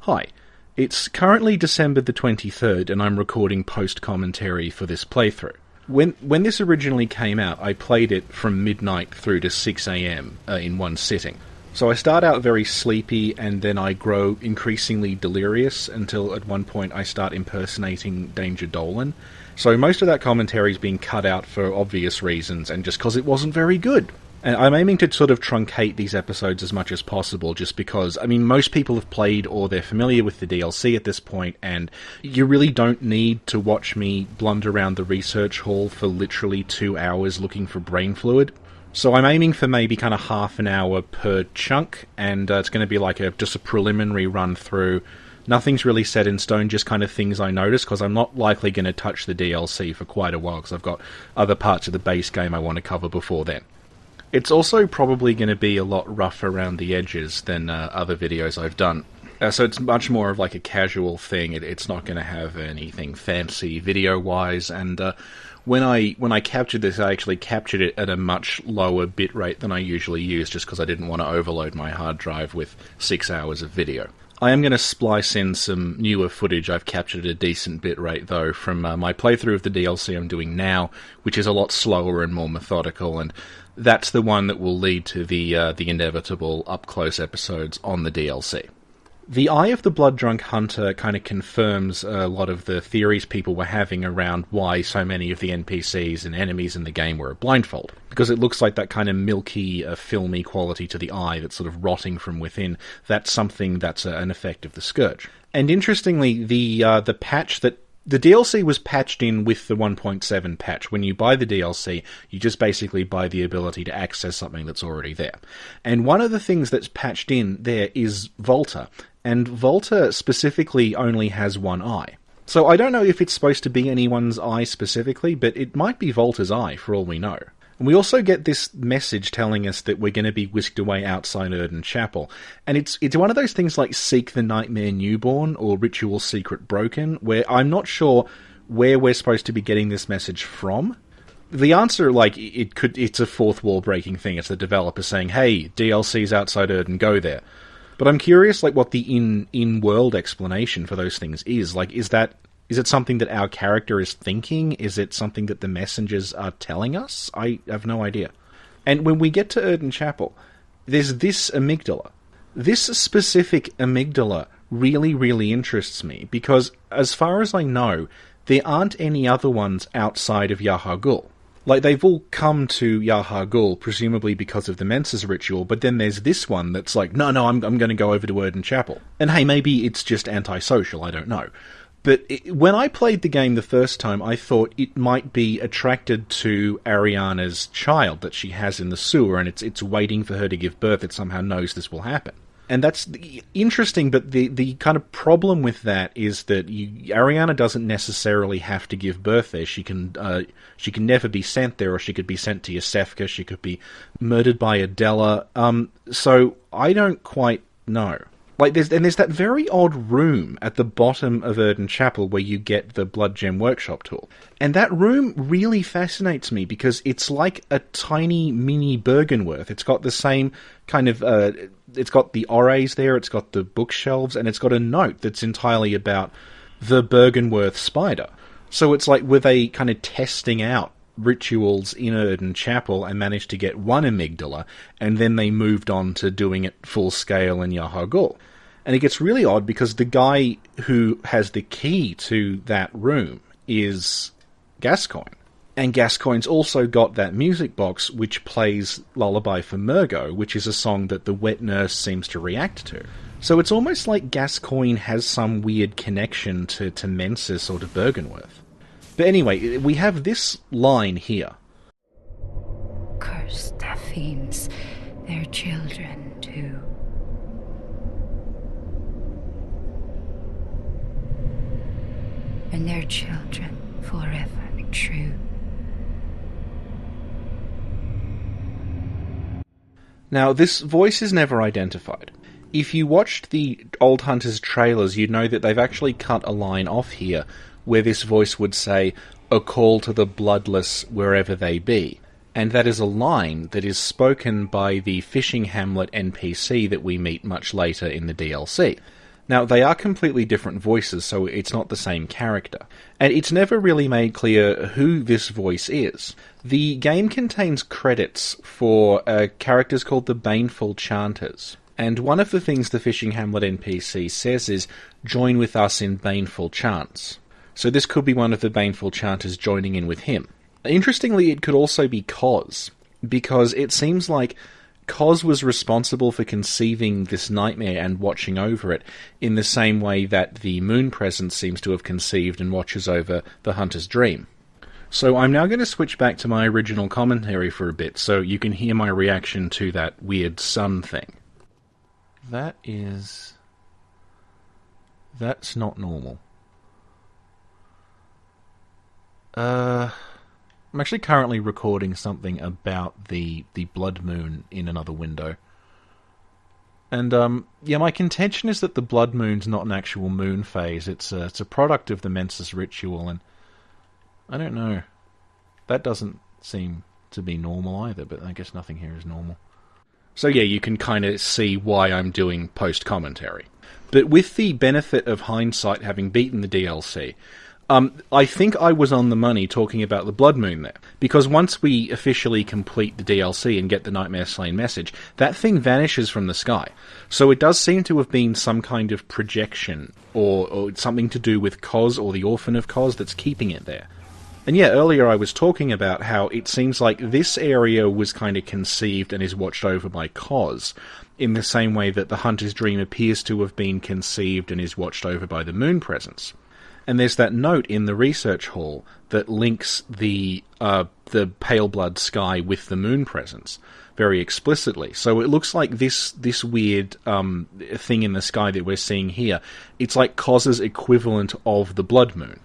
Hi, it's currently December the 23rd and I'm recording post-commentary for this playthrough. When this originally came out, I played it from midnight through to 6 AM in one sitting. So I start out very sleepy and then I grow increasingly delirious until at one point I start impersonating Danger Dolan. So most of that commentary is being cut out for obvious reasons and just because it wasn't very good. And I'm aiming to sort of truncate these episodes as much as possible just because, I mean, most people have played or they're familiar with the DLC at this point, and you really don't need to watch me blunder around the research hall for literally 2 hours looking for brain fluid. So I'm aiming for maybe kind of half an hour per chunk, and it's going to be like just a preliminary run through. Nothing's really set in stone, just kind of things I notice, because I'm not likely going to touch the DLC for quite a while, because I've got other parts of the base game I want to cover before then. It's also probably going to be a lot rougher around the edges than other videos I've done. So it's much more of like a casual thing. It's not going to have anything fancy video-wise, and when I captured this, I actually captured it at a much lower bitrate than I usually use, just because I didn't want to overload my hard drive with 6 hours of video. I am going to splice in some newer footage I've captured at a decent bitrate, though, from my playthrough of the DLC I'm doing now, which is a lot slower and more methodical, and that's the one that will lead to the inevitable up-close episodes on the DLC. The Eye of the Blood-Drunk Hunter kind of confirms a lot of the theories people were having around why so many of the NPCs and enemies in the game were a blindfold. Because it looks like that kind of milky, filmy quality to the eye that's sort of rotting from within. That's something that's an effect of the Scourge. And interestingly, the patch that the DLC was patched in with the 1.7 patch. When you buy the DLC, you just basically buy the ability to access something that's already there. And one of the things that's patched in there is Volta. And Volta specifically only has one eye. So I don't know if it's supposed to be anyone's eye specifically, but it might be Volta's eye for all we know. And we also get this message telling us that we're going to be whisked away outside Erden Chapel. And it's one of those things like Seek the Nightmare Newborn or Ritual Secret Broken, where I'm not sure where we're supposed to be getting this message from. The answer, like, it's a fourth wall breaking thing. It's the developer saying, hey, DLC's outside Erden, go there. But I'm curious, like, what the in-world explanation for those things is. Like, is it something that our character is thinking? Is it something that the messengers are telling us? I have no idea. And when we get to Erden Chapel, there's this amygdala. This specific amygdala really, really interests me, because as far as I know, there aren't any other ones outside of Yahar'gul. Like, they've all come to Yahar'gul, presumably because of the Menses ritual, but then there's this one that's like, no, I'm going to go over to Erden Chapel. And hey, maybe it's just antisocial, I don't know. But when I played the game the first time, I thought it might be attracted to Ariana's child that she has in the sewer, and it's waiting for her to give birth. It somehow knows this will happen. And that's interesting, but the kind of problem with that is that Ariana doesn't necessarily have to give birth there. She can never be sent there, or she could be sent to Yosefka, she could be murdered by Adela. So I don't quite know. Like, there's that very odd room at the bottom of Erden Chapel where you get the Blood Gem Workshop tool. And that room really fascinates me because it's like a tiny mini Bergenworth. It's got the same kind of, it's got the orreys there, it's got the bookshelves, and it's got a note that's entirely about the Bergenworth spider. So it's like, were they kind of testing out rituals in Erden Chapel and managed to get one amygdala, and then they moved on to doing it full scale in Yahar'gul. And it gets really odd because the guy who has the key to that room is Gascoigne. And Gascoigne's also got that music box which plays Lullaby for Murgo, which is a song that the wet nurse seems to react to. So it's almost like Gascoigne has some weird connection to Mensis or to Bergenworth. But anyway, we have this line here. Curse Daphnes, their children too. And their children forever true. Now, this voice is never identified. If you watched the Old Hunters trailers, you'd know that they've actually cut a line off here where this voice would say, "A call to the bloodless wherever they be." And that is a line that is spoken by the fishing hamlet NPC that we meet much later in the DLC. Now, they are completely different voices, so it's not the same character. And it's never really made clear who this voice is. The game contains credits for characters called the Baneful Chanters. And one of the things the Fishing Hamlet NPC says is, "Join with us in baneful chants." So this could be one of the Baneful Chanters joining in with him. Interestingly, it could also be Koz, because it seems like Koz was responsible for conceiving this nightmare and watching over it in the same way that the Moon Presence seems to have conceived and watches over the Hunter's dream. So I'm now going to switch back to my original commentary for a bit, so you can hear my reaction to that weird sun thing. That's not normal. I'm actually currently recording something about the blood moon in another window. And, my contention is that the blood moon's not an actual moon phase. It's a product of the Mensis ritual, and I don't know. That doesn't seem to be normal either, but I guess nothing here is normal. So yeah, you can kind of see why I'm doing post-commentary. But with the benefit of hindsight having beaten the DLC, I think I was on the money talking about the Blood Moon there. Because once we officially complete the DLC and get the Nightmare Slain message, that thing vanishes from the sky. So it does seem to have been some kind of projection, or something to do with Koz, or the Orphan of Koz, that's keeping it there. And yeah, earlier I was talking about how it seems like this area was kind of conceived and is watched over by Koz, in the same way that the Hunter's Dream appears to have been conceived and is watched over by the Moon Presence. And there's that note in the research hall that links the pale blood sky with the Moon Presence very explicitly. So it looks like this weird thing in the sky that we're seeing here, it's like Koz's equivalent of the Blood Moon.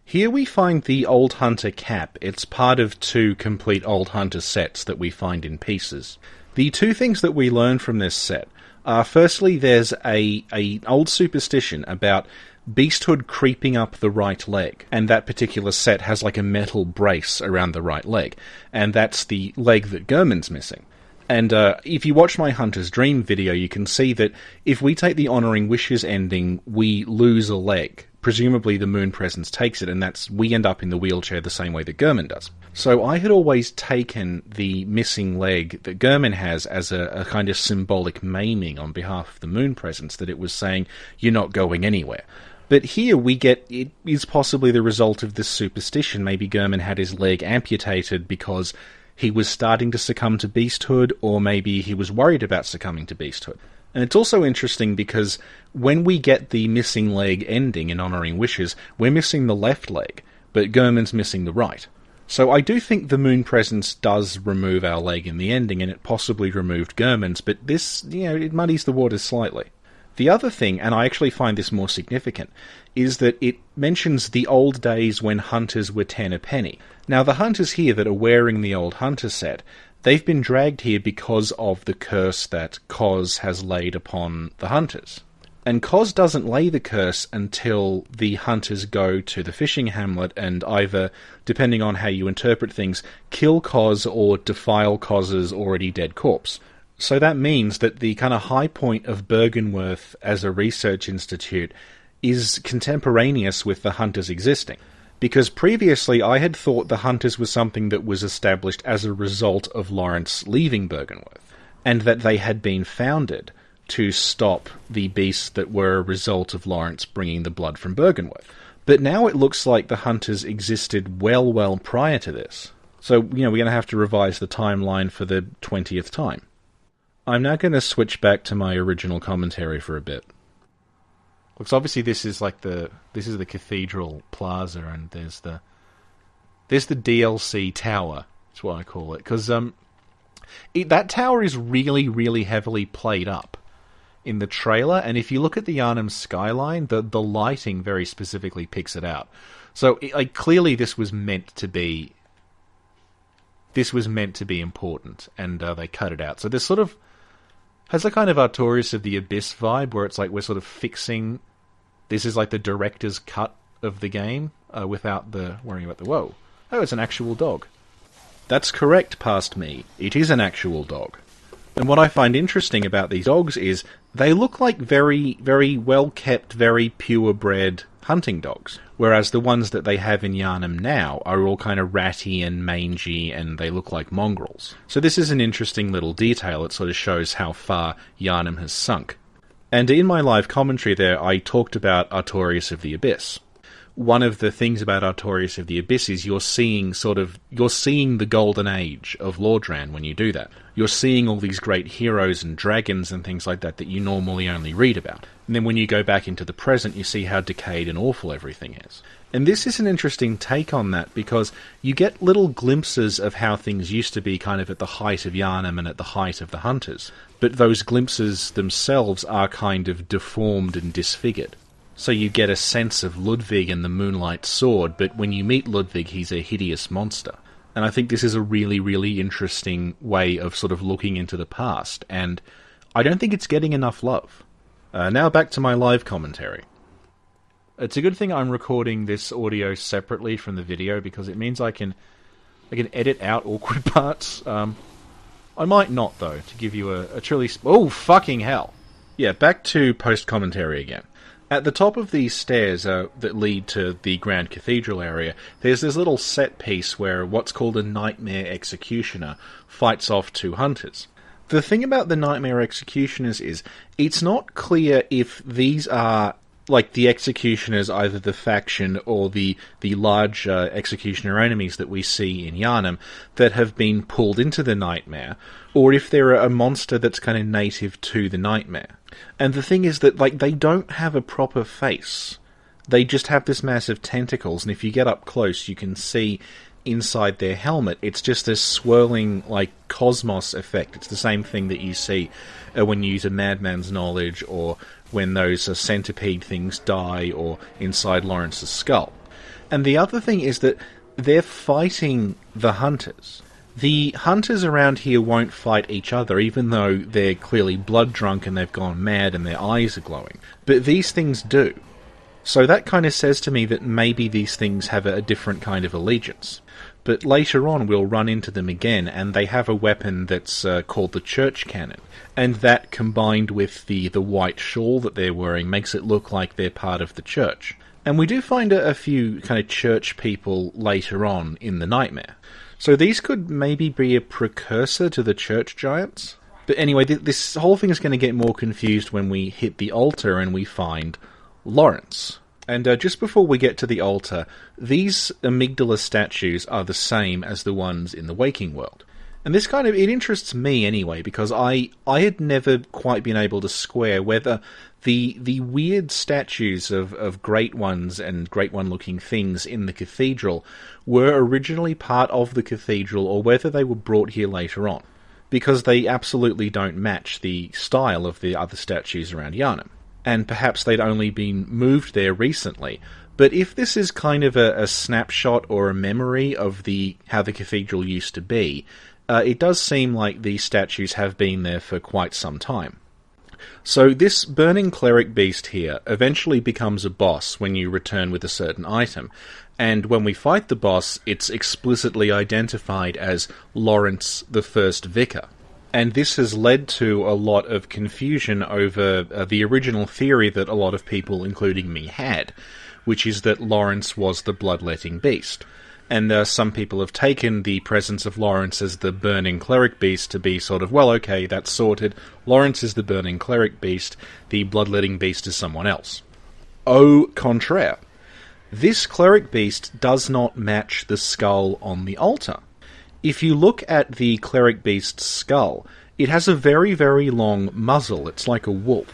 Here we find the Old Hunter cap. It's part of 2 complete Old Hunter sets that we find in pieces. The 2 things that we learn from this set are, firstly, there's a old superstition about beasthood creeping up the right leg, and that particular set has like a metal brace around the right leg, and that's the leg that German's missing. And if you watch my Hunter's Dream video, you can see that if we take the Honouring Wishes ending, we lose a leg. Presumably the Moon Presence takes it, and we end up in the wheelchair the same way that German does. So I had always taken the missing leg that German has as a kind of symbolic maiming on behalf of the Moon Presence, that it was saying, you're not going anywhere. But here we get, it is possibly the result of this superstition. Maybe German had his leg amputated because he was starting to succumb to beasthood, or maybe he was worried about succumbing to beasthood. And it's also interesting because when we get the missing leg ending in Honouring Wishes, we're missing the left leg, but German's missing the right. So I do think the Moon Presence does remove our leg in the ending, and it possibly removed German's, but this, it muddies the waters slightly. The other thing, and I actually find this more significant, is that it mentions the old days when hunters were 10 a penny. Now, the hunters here that are wearing the old hunter set, they've been dragged here because of the curse that Koz has laid upon the hunters. And Koz doesn't lay the curse until the hunters go to the fishing hamlet and either, depending on how you interpret things, kill Koz or defile Koz's already dead corpse. So that means that the kind of high point of Bergenworth as a research institute is contemporaneous with the Hunters existing. Because previously I had thought the Hunters was something that was established as a result of Lawrence leaving Bergenworth, and that they had been founded to stop the beasts that were a result of Lawrence bringing the blood from Bergenworth. But now it looks like the Hunters existed well prior to this. So, we're going to have to revise the timeline for the 20th time. I'm now going to switch back to my original commentary for a bit. Looks obviously this is the Cathedral Plaza, and there's the DLC tower. That's what I call it, because that tower is really heavily played up in the trailer, and if you look at the Arnhem skyline, the lighting very specifically picks it out. So clearly this was meant to be important, and they cut it out. So this sort of has a kind of Artorias of the Abyss vibe, where it's like we're sort of fixing... This is like the director's cut of the game, without the worrying about the... Whoa. Oh, it's an actual dog. That's correct, past me. It is an actual dog. And what I find interesting about these dogs is they look like very, very well-kept, very purebred hunting dogs, whereas the ones that they have in Yharnam now are all kind of ratty and mangy, and they look like mongrels. So this is an interesting little detail. It sort of shows how far Yharnam has sunk. And in my live commentary there, I talked about Artorias of the Abyss. One of the things about Artorias of the Abyss is you're seeing the golden age of Lordran when you do that. You're seeing all these great heroes and dragons and things like that you normally only read about. And then when you go back into the present, you see how decayed and awful everything is. And this is an interesting take on that, because you get little glimpses of how things used to be kind of at the height of Yharnam and at the height of the Hunters. But those glimpses themselves are kind of deformed and disfigured. So you get a sense of Ludwig and the Moonlight Sword, but when you meet Ludwig, he's a hideous monster. And I think this is a really, really interesting way of sort of looking into the past, and I don't think it's getting enough love. Now back to my live commentary. It's a good thing I'm recording this audio separately from the video, because it means I can edit out awkward parts. I might not, though, to give you a truly... Oh, fucking hell! Yeah, back to post-commentary again. At the top of these stairs that lead to the Grand Cathedral area, there's this little set piece where what's called a Nightmare Executioner fights off two hunters. The thing about the Nightmare Executioners is, it's not clear if these are, like, the Executioners, either the faction or the large Executioner enemies that we see in Yharnam, that have been pulled into the Nightmare, or if they're a monster that's kind of native to the Nightmare. And the thing is that, like, they don't have a proper face. They just have this massive tentacles, and if you get up close, you can see inside their helmet, it's just this swirling, like, cosmos effect. It's the same thing that you see when you use a Madman's Knowledge, or when those centipede things die, or inside Lawrence's skull. And the other thing is that they're fighting the Hunters. The Hunters around here won't fight each other, even though they're clearly blood-drunk and they've gone mad and their eyes are glowing. But these things do. So that kind of says to me that maybe these things have a different kind of allegiance. But later on we'll run into them again, and they have a weapon that's called the Church Cannon. And that, combined with the white shawl that they're wearing, makes it look like they're part of the church. And we do find a few kind of church people later on in the Nightmare. So these could maybe be a precursor to the church giants. But anyway, this whole thing is going to get more confused when we hit the altar and we find Lawrence. And just before we get to the altar, these amygdala statues are the same as the ones in the waking world. And this kind of, it interests me anyway, because I had never quite been able to square whether the weird statues of great ones and great one-looking things in the cathedral were originally part of the cathedral, or whether they were brought here later on, because they absolutely don't match the style of the other statues around Yharnam. And perhaps they'd only been moved there recently. But if this is kind of a snapshot or a memory of how the cathedral used to be, it does seem like these statues have been there for quite some time. So this burning cleric beast here eventually becomes a boss when you return with a certain item, and when we fight the boss, it's explicitly identified as Lawrence the First Vicar. And this has led to a lot of confusion over the original theory that a lot of people, including me, had, which is that Lawrence was the bloodletting beast. And some people have taken the presence of Lawrence as the burning cleric beast to be sort of, well, okay, that's sorted. Lawrence is the burning cleric beast. The bloodletting beast is someone else. Au contraire. This cleric beast does not match the skull on the altar. If you look at the cleric beast's skull, it has a very, very long muzzle. It's like a wolf.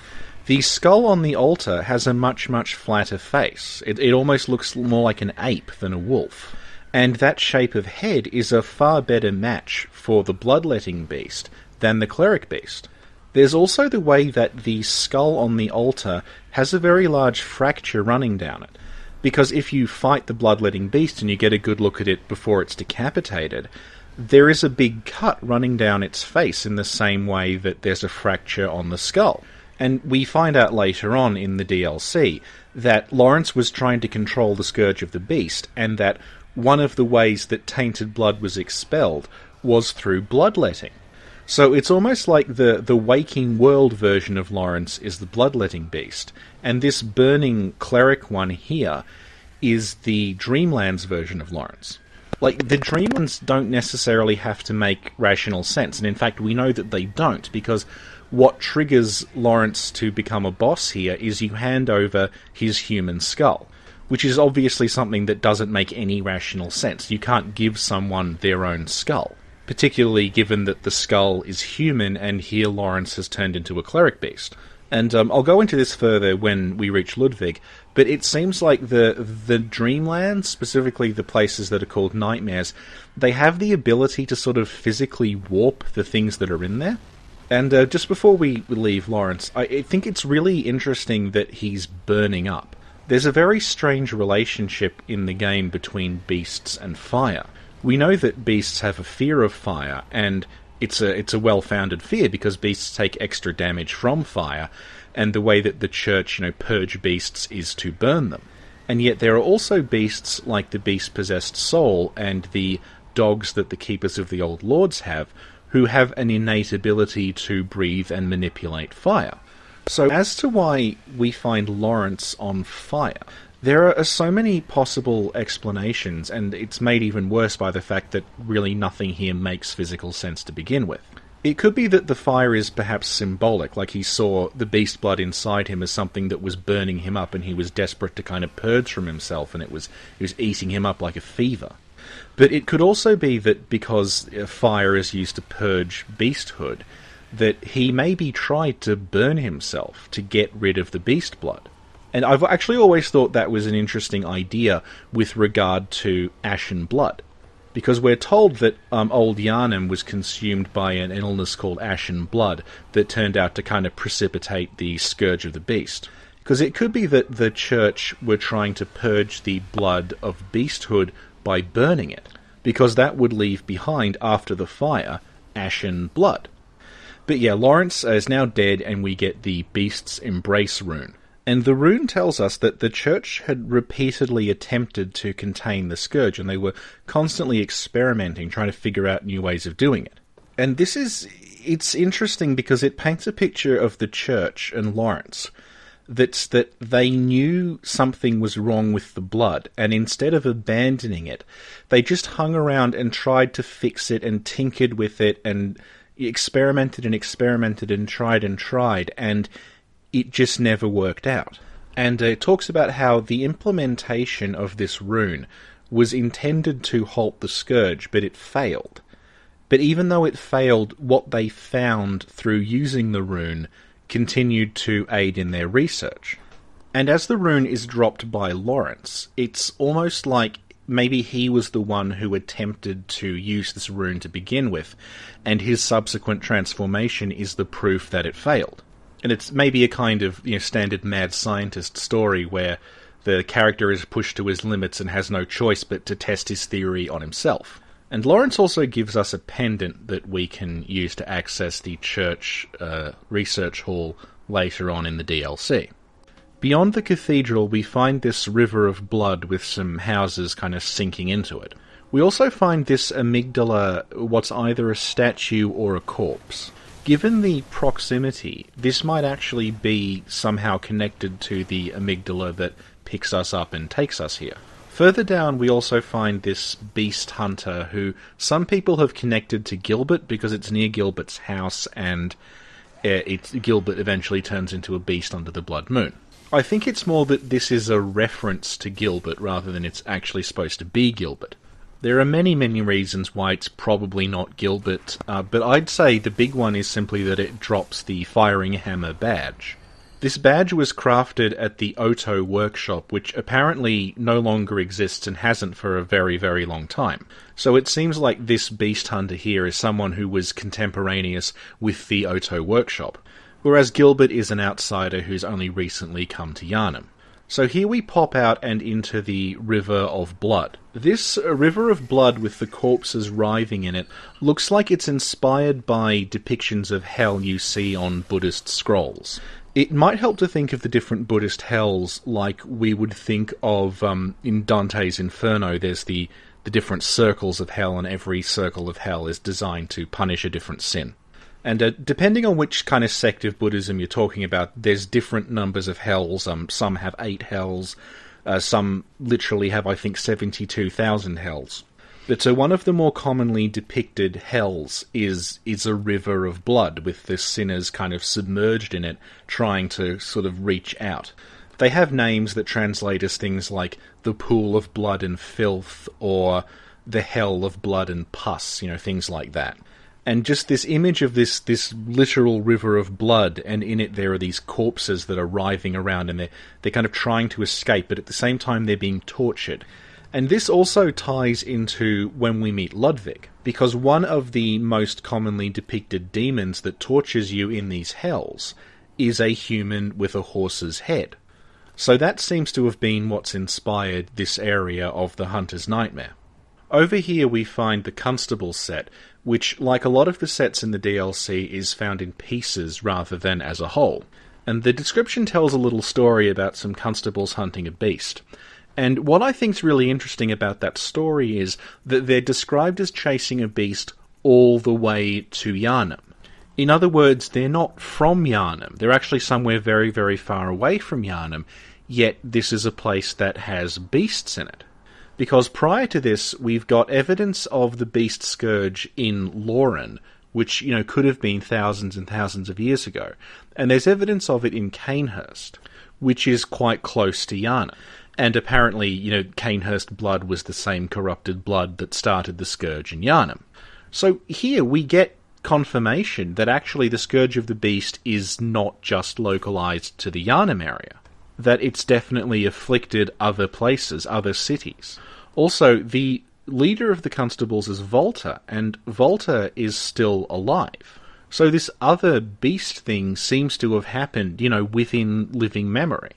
The skull on the altar has a much, much flatter face. It almost looks more like an ape than a wolf. And that shape of head is a far better match for the bloodletting beast than the cleric beast. There's also the way that the skull on the altar has a very large fracture running down it. Because if you fight the bloodletting beast and you get a good look at it before it's decapitated, there is a big cut running down its face in the same way that there's a fracture on the skull. And we find out later on in the DLC that Lawrence was trying to control the scourge of the beast, and that one of the ways that tainted blood was expelled was through bloodletting. So it's almost like the waking world version of Lawrence is the bloodletting beast, and this burning cleric one here is the Dreamlands version of Lawrence. Like, the Dreamlands don't necessarily have to make rational sense, and in fact we know that they don't, because what triggers Lawrence to become a boss here is you hand over his human skull, which is obviously something that doesn't make any rational sense. You can't give someone their own skull, particularly given that the skull is human, and here Lawrence has turned into a cleric beast. And I'll go into this further when we reach Ludwig, but it seems like the Dreamlands, specifically the places that are called nightmares, they have the ability to sort of physically warp the things that are in there. And just before we leave Lawrence, I think it's really interesting that he's burning up. There's a very strange relationship in the game between beasts and fire. We know that beasts have a fear of fire, and it's a well-founded fear because beasts take extra damage from fire, and the way that the church, purge beasts is to burn them. And yet there are also beasts like the beast-possessed soul and the dogs that the keepers of the old lords have, who have an innate ability to breathe and manipulate fire. So as to why we find Lawrence on fire, there are so many possible explanations, and it's made even worse by the fact that really nothing here makes physical sense to begin with. It could be that the fire is perhaps symbolic, like he saw the beast blood inside him as something that was burning him up and he was desperate to kind of purge from himself, and it was eating him up like a fever. But it could also be that because fire is used to purge beasthood, that he maybe tried to burn himself to get rid of the beast blood. And I've actually always thought that was an interesting idea with regard to ashen blood, because we're told that old Yharnam was consumed by an illness called ashen blood that turned out to kind of precipitate the scourge of the beast. Because it could be that the church were trying to purge the blood of beasthood by burning it, because that would leave behind, after the fire, ashen blood. But yeah, Lawrence is now dead, and we get the Beast's Embrace rune. And the rune tells us that the church had repeatedly attempted to contain the scourge, and they were constantly experimenting, trying to figure out new ways of doing it. And it's interesting because it paints a picture of the church and Lawrence that they knew something was wrong with the blood, and instead of abandoning it, they just hung around and tried to fix it and tinkered with it and experimented and tried, and it just never worked out. And it talks about how the implementation of this rune was intended to halt the scourge, but it failed. But even though it failed, what they found through using the rune continued to aid in their research. And as the rune is dropped by Lawrence, it's almost like maybe he was the one who attempted to use this rune to begin with, and his subsequent transformation is the proof that it failed. And it's maybe a kind of standard mad scientist story where the character is pushed to his limits and has no choice but to test his theory on himself. And Lawrence also gives us a pendant that we can use to access the church research hall later on in the DLC. Beyond the cathedral, we find this river of blood with some houses kind of sinking into it. We also find this amygdala, what's either a statue or a corpse. Given the proximity, this might actually be somehow connected to the amygdala that picks us up and takes us here. Further down, we also find this beast hunter who some people have connected to Gilbert because it's near Gilbert's house, and Gilbert eventually turns into a beast under the Blood Moon. I think it's more that this is a reference to Gilbert rather than it's actually supposed to be Gilbert. There are many, many reasons why it's probably not Gilbert, but I'd say the big one is simply that it drops the Firing Hammer badge. This badge was crafted at the Oto workshop, which apparently no longer exists and hasn't for a very, very long time. So it seems like this beast hunter here is someone who was contemporaneous with the Oto workshop, whereas Gilbert is an outsider who's only recently come to Yharnam. So here we pop out and into the River of Blood. This River of Blood with the corpses writhing in it looks like it's inspired by depictions of hell you see on Buddhist scrolls. It might help to think of the different Buddhist hells like we would think of in Dante's Inferno. There's the different circles of hell, and every circle of hell is designed to punish a different sin. And depending on which kind of sect of Buddhism you're talking about, there's different numbers of hells. Some have 8 hells. Some literally have, I think, 72,000 hells. But so one of the more commonly depicted hells is a river of blood, with the sinners kind of submerged in it, trying to sort of reach out. They have names that translate as things like the pool of blood and filth, or the hell of blood and pus, things like that. And just this image of this literal river of blood, and in it there are these corpses that are writhing around, and they're kind of trying to escape, but at the same time they're being tortured. And this also ties into when we meet Ludwig, because one of the most commonly depicted demons that tortures you in these hells is a human with a horse's head. So that seems to have been what's inspired this area of the Hunter's Nightmare. Over here we find the Constable set, which, like a lot of the sets in the DLC, is found in pieces rather than as a whole. And the description tells a little story about some constables hunting a beast. And what I think's really interesting about that story is that they're described as chasing a beast all the way to Yharnam. In other words, they're not from Yharnam. They're actually somewhere very, very far away from Yharnam, yet this is a place that has beasts in it. Because prior to this, we've got evidence of the beast scourge in Lauren, which, could have been thousands and thousands of years ago. And there's evidence of it in Canehurst, which is quite close to Yharnam. And apparently, Canehurst blood was the same corrupted blood that started the scourge in Yharnam. So here we get confirmation that actually the scourge of the beast is not just localized to the Yharnam area, that it's definitely afflicted other places, other cities. Also, the leader of the constables is Volta, and Volta is still alive. So this other beast thing seems to have happened, within living memory.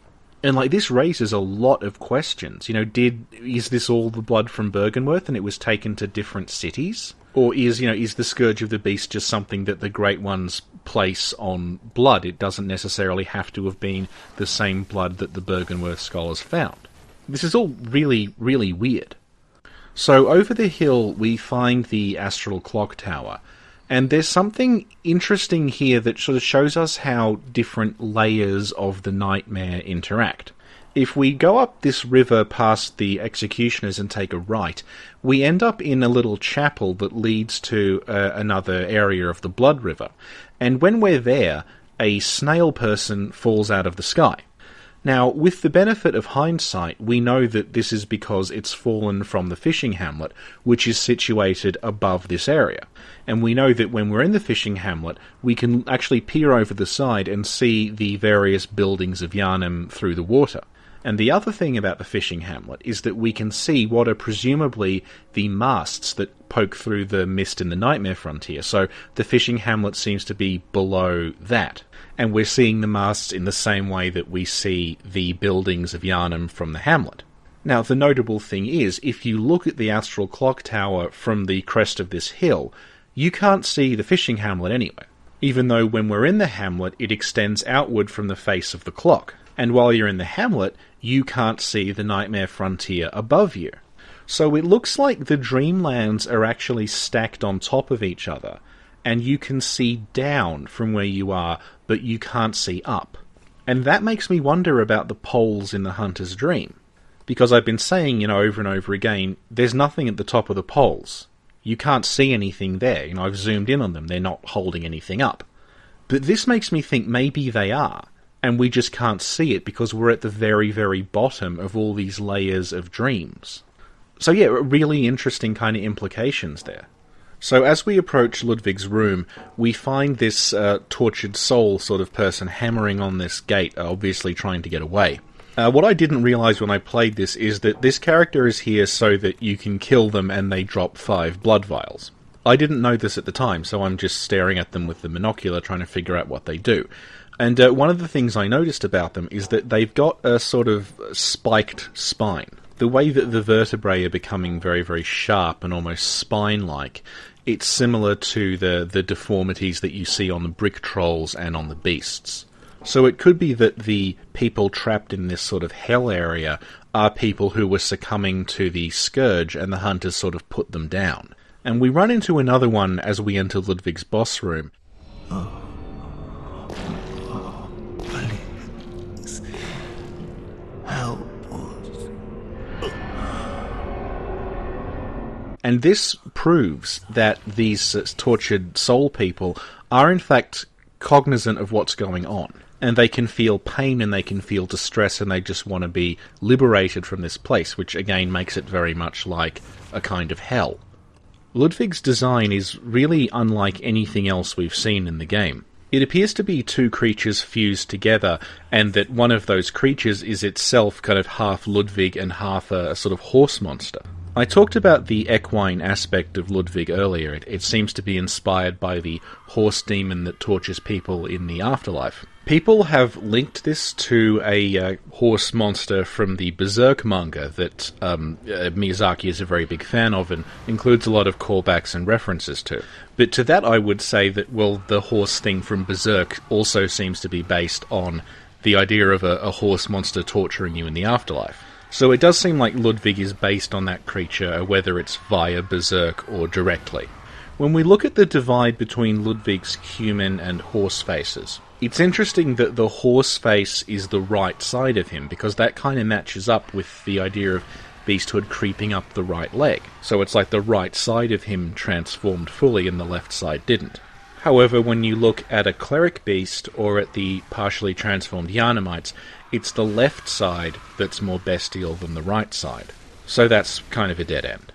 And, this raises a lot of questions. Is this all the blood from Bergenworth and it was taken to different cities? Or is the Scourge of the Beast just something that the Great Ones place on blood? It doesn't necessarily have to have been the same blood that the Bergenworth scholars found. This is all really, really weird. So over the hill we find the Astral Clock Tower, and there's something interesting here that sort of shows us how different layers of the nightmare interact. If we go up this river past the executioners and take a right, we end up in a little chapel that leads to another area of the Blood River. And when we're there, a snail person falls out of the sky. Now, with the benefit of hindsight, we know that this is because it's fallen from the fishing hamlet, which is situated above this area. And we know that when we're in the fishing hamlet, we can actually peer over the side and see the various buildings of Yharnam through the water. And the other thing about the fishing hamlet is that we can see what are presumably the masts that poke through the mist in the Nightmare Frontier. So the fishing hamlet seems to be below that. And we're seeing the masts in the same way that we see the buildings of Yharnam from the hamlet. Now, the notable thing is, if you look at the Astral Clock Tower from the crest of this hill, you can't see the fishing hamlet anywhere, even though when we're in the hamlet, it extends outward from the face of the clock. And while you're in the hamlet, you can't see the Nightmare Frontier above you. So it looks like the Dreamlands are actually stacked on top of each other, and you can see down from where you are, but you can't see up. And that makes me wonder about the poles in the Hunter's Dream. Because I've been saying, over and over again, there's nothing at the top of the poles. You can't see anything there. I've zoomed in on them. They're not holding anything up. But this makes me think maybe they are, and we just can't see it because we're at the very, very bottom of all these layers of dreams. So yeah, really interesting kind of implications there. So as we approach Ludwig's room, we find this tortured soul sort of person hammering on this gate, obviously trying to get away. What I didn't realise when I played this is that this character is here so that you can kill them and they drop 5 blood vials. I didn't know this at the time, so I'm just staring at them with the monocular trying to figure out what they do. And one of the things I noticed about them is that they've got a sort of spiked spine. The way that the vertebrae are becoming very, very sharp and almost spine-like, it's similar to the deformities that you see on the brick trolls and on the beasts. So it could be that the people trapped in this sort of hell area are people who were succumbing to the scourge and the hunters sort of put them down. And we run into another one as we enter Ludwig's boss room. Please help us. And this proves that these tortured soul people are in fact cognizant of what's going on. And they can feel pain and they can feel distress and they just want to be liberated from this place, which again makes it very much like a kind of hell. Ludwig's design is really unlike anything else we've seen in the game. It appears to be two creatures fused together, and that one of those creatures is itself kind of half Ludwig and half a sort of horse monster. I talked about the equine aspect of Ludwig earlier. It seems to be inspired by the horse demon that tortures people in the afterlife. People have linked this to a horse monster from the Berserk manga that Miyazaki is a very big fan of and includes a lot of callbacks and references to. But to that I would say that, well, the horse thing from Berserk also seems to be based on the idea of a horse monster torturing you in the afterlife. So it does seem like Ludwig is based on that creature, whether it's via Berserk or directly. When we look at the divide between Ludwig's human and horse faces, it's interesting that the horse face is the right side of him, because that kind of matches up with the idea of beasthood creeping up the right leg. So it's like the right side of him transformed fully and the left side didn't. However, when you look at a cleric beast or at the partially transformed Yharnamites, it's the left side that's more bestial than the right side. So that's kind of a dead end.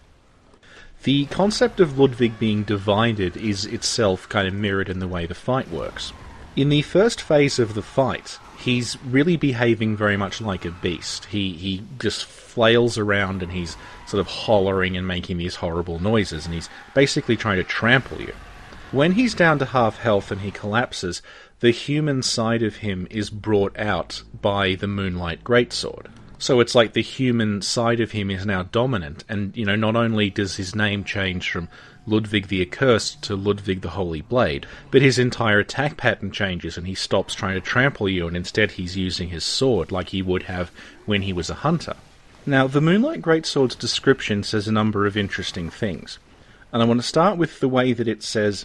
The concept of Ludwig being divided is itself kind of mirrored in the way the fight works. In the first phase of the fight, he's really behaving very much like a beast. He just flails around and he's sort of hollering and making these horrible noises, and he's basically trying to trample you. When he's down to half health and he collapses, the human side of him is brought out by the Moonlight Greatsword. So it's like the human side of him is now dominant, and, you know, not only does his name change from Ludwig the Accursed to Ludwig the Holy Blade, but his entire attack pattern changes and he stops trying to trample you and instead he's using his sword like he would have when he was a hunter. Now, the Moonlight Greatsword's description says a number of interesting things, and I want to start with the way that it says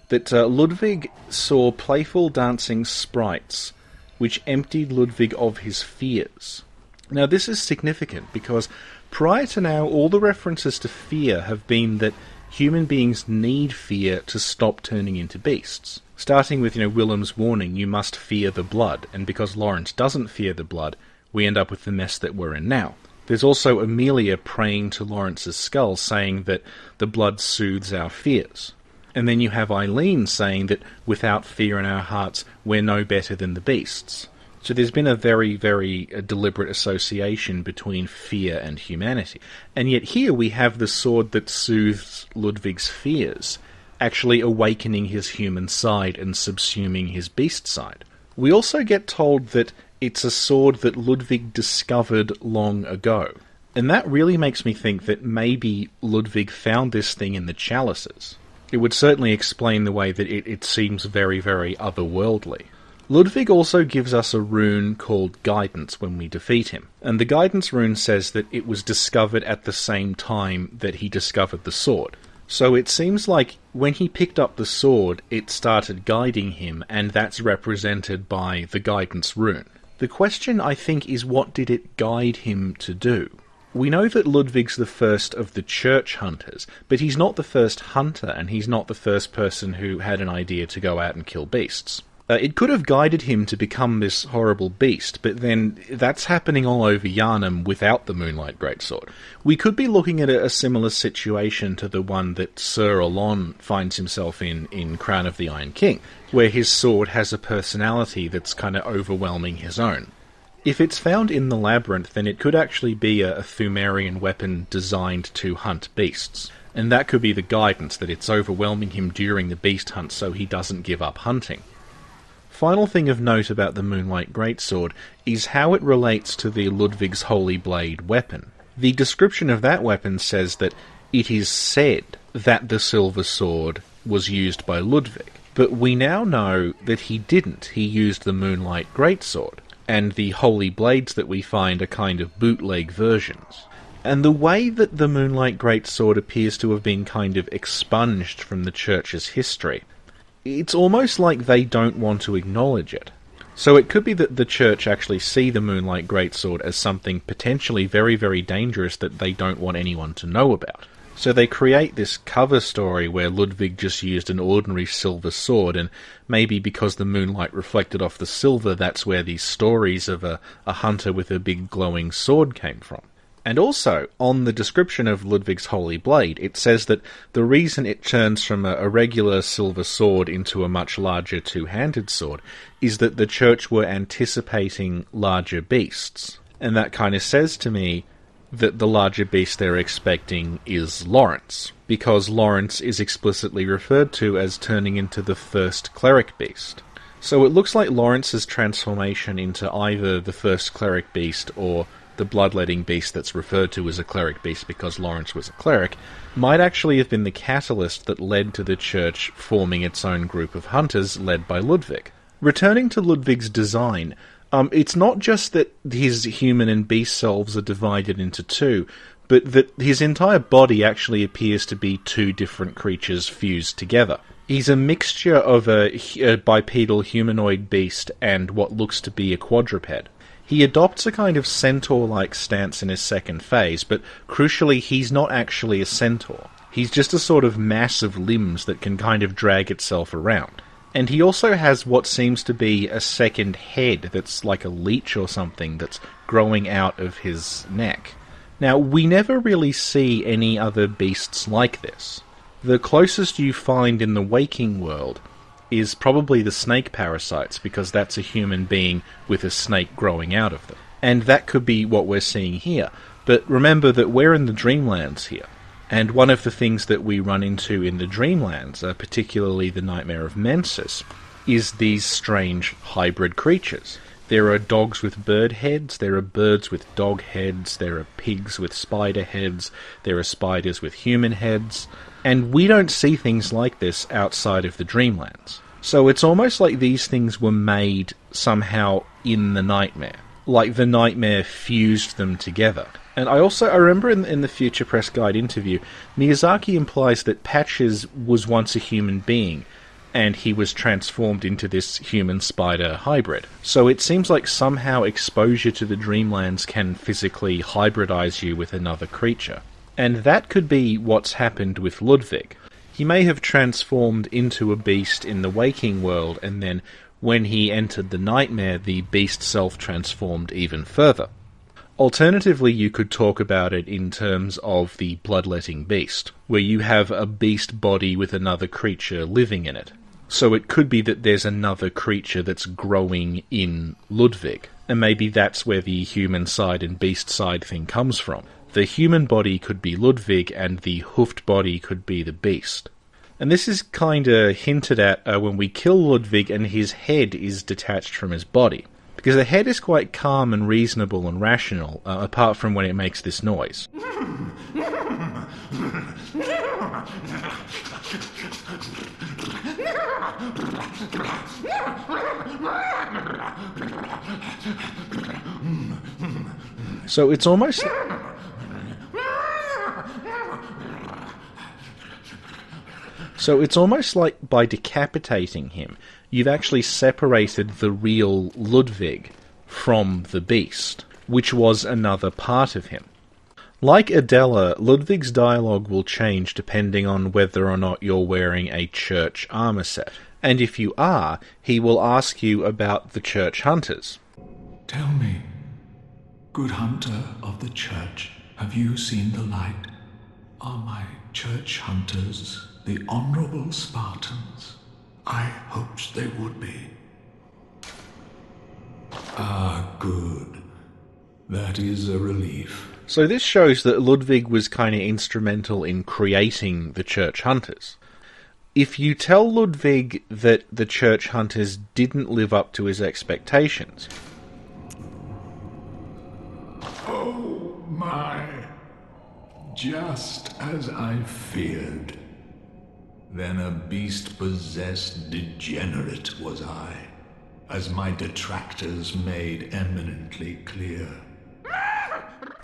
that Ludwig saw playful dancing sprites which emptied Ludwig of his fears. Now, this is significant because prior to now, all the references to fear have been that human beings need fear to stop turning into beasts. Starting with, Willem's warning, you must fear the blood, and because Lawrence doesn't fear the blood, we end up with the mess that we're in now. There's also Amelia praying to Lawrence's skull, saying that the blood soothes our fears. And then you have Eileen saying that without fear in our hearts, we're no better than the beasts. So there's been a very, very deliberate association between fear and humanity. And yet here we have the sword that soothes Ludwig's fears, actually awakening his human side and subsuming his beast side. We also get told that it's a sword that Ludwig discovered long ago. And that really makes me think that maybe Ludwig found this thing in the chalices. It would certainly explain the way that it seems very, very otherworldly. Ludwig also gives us a rune called Guidance when we defeat him, and the Guidance rune says that it was discovered at the same time that he discovered the sword. So it seems like when he picked up the sword, it started guiding him, and that's represented by the Guidance rune. The question, I think, is what did it guide him to do? We know that Ludwig's the first of the church hunters, but he's not the first hunter, and he's not the first person who had an idea to go out and kill beasts. It could have guided him to become this horrible beast, but then that's happening all over Yharnam without the Moonlight Greatsword. We could be looking at a similar situation to the one that Sir Alon finds himself in Crown of the Iron King, where his sword has a personality that's kind of overwhelming his own. If it's found in the labyrinth, then it could actually be a Thumerian weapon designed to hunt beasts. And that could be the guidance, that it's overwhelming him during the beast hunt so he doesn't give up hunting. Final thing of note about the Moonlight Greatsword is how it relates to the Ludwig's Holy Blade weapon. The description of that weapon says that it is said that the Silver Sword was used by Ludwig, but we now know that he didn't. He used the Moonlight Greatsword, and the Holy Blades that we find are kind of bootleg versions. And the way that the Moonlight Greatsword appears to have been kind of expunged from the Church's history, it's almost like they don't want to acknowledge it. So it could be that the Church actually see the Moonlight Greatsword as something potentially very, very dangerous that they don't want anyone to know about. So they create this cover story where Ludwig just used an ordinary silver sword, and maybe because the moonlight reflected off the silver, that's where these stories of a hunter with a big glowing sword came from. And also, on the description of Ludwig's holy blade, it says that the reason it turns from a regular silver sword into a much larger two-handed sword is that the Church were anticipating larger beasts. And that kind of says to me that the larger beast they're expecting is Lawrence, because Lawrence is explicitly referred to as turning into the first cleric beast. So it looks like Lawrence's transformation into either the first cleric beast or the bloodletting beast that's referred to as a cleric beast because Lawrence was a cleric, might actually have been the catalyst that led to the Church forming its own group of hunters led by Ludwig. Returning to Ludwig's design, it's not just that his human and beast selves are divided into two, but that his entire body actually appears to be two different creatures fused together. He's a mixture of a bipedal humanoid beast and what looks to be a quadruped. He adopts a kind of centaur-like stance in his second phase, but crucially he's not actually a centaur. He's just a sort of mass of limbs that can kind of drag itself around. And he also has what seems to be a second head that's like a leech or something that's growing out of his neck. Now, we never really see any other beasts like this. The closest you find in the waking world is probably the snake parasites, because that's a human being with a snake growing out of them. And that could be what we're seeing here. But remember that we're in the Dreamlands here. And one of the things that we run into in the Dreamlands, particularly the Nightmare of Mensis, is these strange hybrid creatures. There are dogs with bird heads, there are birds with dog heads, there are pigs with spider heads, there are spiders with human heads, and we don't see things like this outside of the Dreamlands. So it's almost like these things were made somehow in the Nightmare. Like the Nightmare fused them together. And I remember in the Future Press Guide interview, Miyazaki implies that Patches was once a human being, and he was transformed into this human-spider hybrid. So it seems like somehow exposure to the Dreamlands can physically hybridize you with another creature. And that could be what's happened with Ludwig. He may have transformed into a beast in the waking world, and then when he entered the Nightmare, the beast self transformed even further. Alternatively, you could talk about it in terms of the bloodletting beast, where you have a beast body with another creature living in it. So it could be that there's another creature that's growing in Ludwig, and maybe that's where the human side and beast side thing comes from. The human body could be Ludwig, and the hoofed body could be the beast. And this is kinda hinted at when we kill Ludwig and his head is detached from his body. Because the head is quite calm and reasonable and rational, apart from when it makes this noise. So it's almost... So it's almost like by decapitating him, you've actually separated the real Ludwig from the beast, which was another part of him. Like Adela, Ludwig's dialogue will change depending on whether or not you're wearing a church armor set. And if you are, he will ask you about the church hunters. Tell me, good hunter of the church, have you seen the light? Are my church hunters the honorable Spartans? I hoped they would be. Ah, good. That is a relief. So this shows that Ludwig was kind of instrumental in creating the church hunters. If you tell Ludwig that the church hunters didn't live up to his expectations... Oh my! Just as I feared. Then a beast-possessed degenerate was I, as my detractors made eminently clear.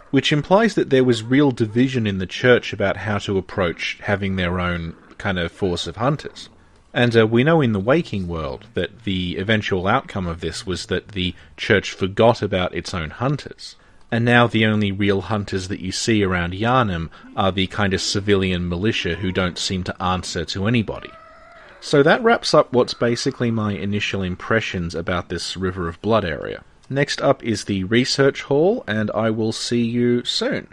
Which implies that there was real division in the church about how to approach having their own kind of force of hunters. And we know in the waking world that the eventual outcome of this was that the church forgot about its own hunters. And now the only real hunters that you see around Yharnam are the kind of civilian militia who don't seem to answer to anybody. So that wraps up what's basically my initial impressions about this River of Blood area. Next up is the research hall, and I will see you soon.